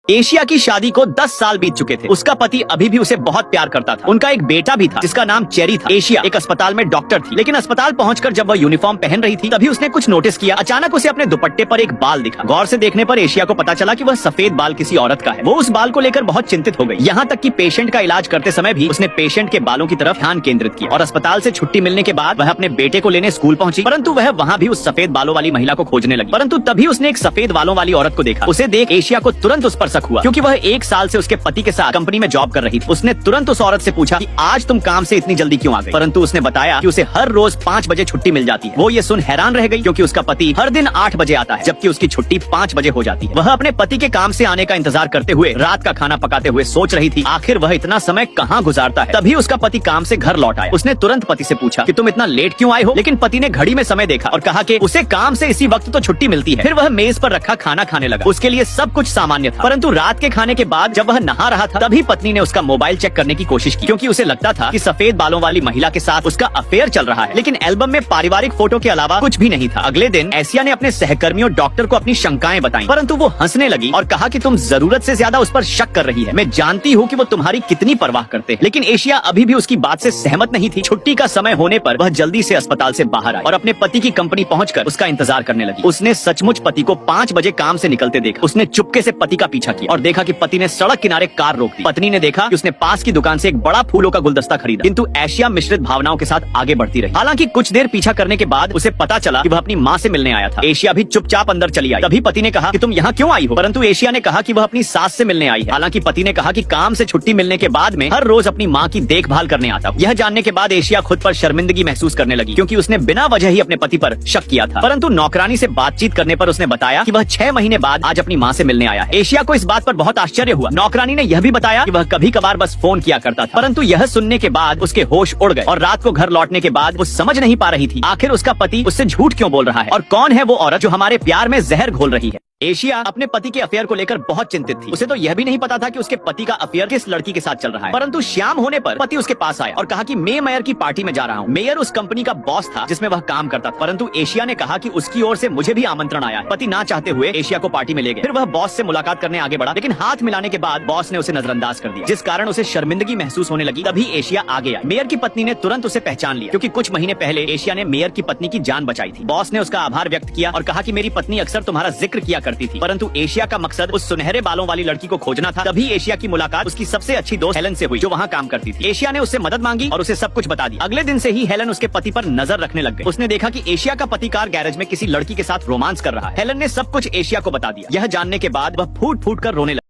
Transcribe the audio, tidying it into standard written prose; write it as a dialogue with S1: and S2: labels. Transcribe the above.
S1: Asia की शादी को 10 साल बीत चुके थे। उसका पति अभी भी उसे बहुत प्यार करता था। उनका एक बेटा भी था जिसका नाम चेरी था। एशिया एक अस्पताल में डॉक्टर थी, लेकिन अस्पताल पहुंचकर जब वह यूनिफॉर्म पहन रही थी तभी उसने कुछ नोटिस किया। अचानक उसे अपने दुपट्टे पर एक बाल दिखा। गौर से देखने पर एशिया को पता चला कि वह सफेद बाल किसी औरत का है। वो उस बाल को लेकर बहुत चिंतित हो गई। यहाँ तक कि पेशेंट का इलाज करते समय भी उसने पेशेंट के बालों की तरफ ध्यान केंद्रित किया। और अस्पताल से छुट्टी मिलने के बाद वह अपने बेटे को लेने स्कूल पहुंची, परंतु वह वहाँ भी उस सफेद बालों वाली महिला को खोजने लगी। परंतु तभी उसने एक सफेद बालों वाली औरत को देखा। उसे देख एशिया को तुरंत उस पर शक हुआ, क्योंकि वह 1 साल से उसके पति के साथ कंपनी में जॉब कर रही थी। उसने तुरंत उस औरत से पूछा कि आज तुम काम से इतनी जल्दी क्यों आ गई? परंतु उसने बताया कि उसे हर रोज 5 बजे छुट्टी मिल जाती है। वो ये सुन हैरान रह गई, क्योंकि उसका पति हर दिन 8 बजे आता है, जबकि उसकी छुट्टी 5 बजे हो जाती है। वह अपने पति के काम से आने का इंतजार करते हुए रात का खाना पकाते हुए सोच रही थी आखिर वह इतना समय कहाँ गुजारता है। तभी उसका पति काम से घर लौट आया। उसने तुरंत पति से पूछा कि तुम इतना लेट क्यों आए हो? लेकिन पति ने घड़ी में समय देखा और कहा कि उसे काम से इसी वक्त तो छुट्टी मिलती है। फिर वह मेज पर रखा खाना खाने लगा। उसके लिए सब कुछ सामान्य था, परंतु रात के खाने के बाद जब वह नहा रहा था तभी पत्नी ने उसका मोबाइल चेक करने की कोशिश की, क्योंकि उसे लगता था कि सफेद बालों वाली महिला के साथ उसका अफेयर चल रहा है। लेकिन एल्बम में पारिवारिक फोटो के अलावा कुछ भी नहीं था। अगले दिन एशिया ने अपने सहकर्मियों डॉक्टर को अपनी शंकाएं बताई, परंतु वो हंसने लगी और कहा कि तुम जरूरत से ज्यादा उस पर शक कर रही है। मैं जानती हूँ कि वो तुम्हारी कितनी परवाह करते हैं। लेकिन एशिया अभी भी उसकी बात से सहमत नहीं थी। छुट्टी का समय होने पर वह जल्दी से अस्पताल से बाहर आई और अपने पति की कंपनी पहुंचकर उसका इंतजार करने लगी। उसने सचमुच पति को 5 बजे काम से निकलते देखा। उसने चुपके से पति का पीछा किया और देखा कि पति ने सड़क किनारे कार रोक दी। पत्नी ने देखा कि उसने पास की दुकान से एक बड़ा फूलों का गुलदस्ता खरीदा, किंतु एशिया मिश्रित भावनाओं के साथ आगे बढ़ती रही। हालांकि कुछ देर पीछा करने के बाद उसे पता चला कि वह अपनी माँ से मिलने आया था। एशिया भी चुपचाप अंदर चली आई। तभी पति ने कहा कि तुम यहाँ क्यों आई हो? परंतु एशिया ने कहा कि वह अपनी सास से मिलने आई है। हालांकि पति ने कहा कि काम से छुट्टी मिलने के बाद में हर रोज अपनी माँ की देखभाल करने आता हूँ। यह जानने के बाद एशिया खुद पर शर्मिंदगी महसूस करने लगी, क्योंकि उसने बिना वजह ही अपने पति पर शक किया था। परंतु नौकरानी से बातचीत करने पर उसने बताया कि वह 6 महीने बाद आज अपनी माँ से मिलने आया है। एशिया को इस बात पर बहुत आश्चर्य हुआ। नौकरानी ने यह भी बताया कि वह कभी कभार बस फोन किया करता था, परंतु यह सुनने के बाद उसके होश उड़ गए और रात को घर लौटने के बाद वो समझ नहीं पा रही थी आखिर उसका पति उससे झूठ क्यों बोल रहा है और कौन है वो औरत जो हमारे प्यार में जहर घोल रही है। एशिया अपने पति के अफेयर को लेकर बहुत चिंतित थी। उसे तो यह भी नहीं पता था कि उसके पति का अफेयर किस लड़की के साथ चल रहा है। परंतु शाम होने पर पति उसके पास आया और कहा कि मैं मेयर की पार्टी में जा रहा हूँ। मेयर उस कंपनी का बॉस था जिसमें वह काम करता था, परंतु एशिया ने कहा कि उसकी ओर से मुझे भी आमंत्रण आया है। पति ना चाहते हुए एशिया को पार्टी में ले गए। फिर वह बॉस से मुलाकात करने आगे बढ़ा, लेकिन हाथ मिलाने के बाद बॉस ने उसे नजरअंदाज कर दिया, जिस कारण उसे शर्मिंदगी महसूस होने लगी। तभी एशिया आगे आई। मेयर की पत्नी ने तुरंत उसे पहचान लिया, क्योंकि कुछ महीने पहले एशिया ने मेयर की पत्नी की जान बचाई थी। बॉस ने उसका आभार व्यक्त किया और कहा कि मेरी पत्नी अक्सर तुम्हारा जिक्र किया करती थी, परंतु एशिया का मकसद उस सुनहरे बालों वाली लड़की को खोजना था। तभी एशिया की मुलाकात उसकी सबसे अच्छी दोस्त हेलन से हुई, जो वहाँ काम करती थी। एशिया ने उससे मदद मांगी और उसे सब कुछ बता दिया। अगले दिन से ही हेलन उसके पति पर नजर रखने लग गई। उसने देखा कि एशिया का पति कार गैरेज में किसी लड़की के साथ रोमांस कर रहा है। हेलन ने सब कुछ एशिया को बता दिया। यह जानने के बाद वह फूट फूट कर रोने लगी।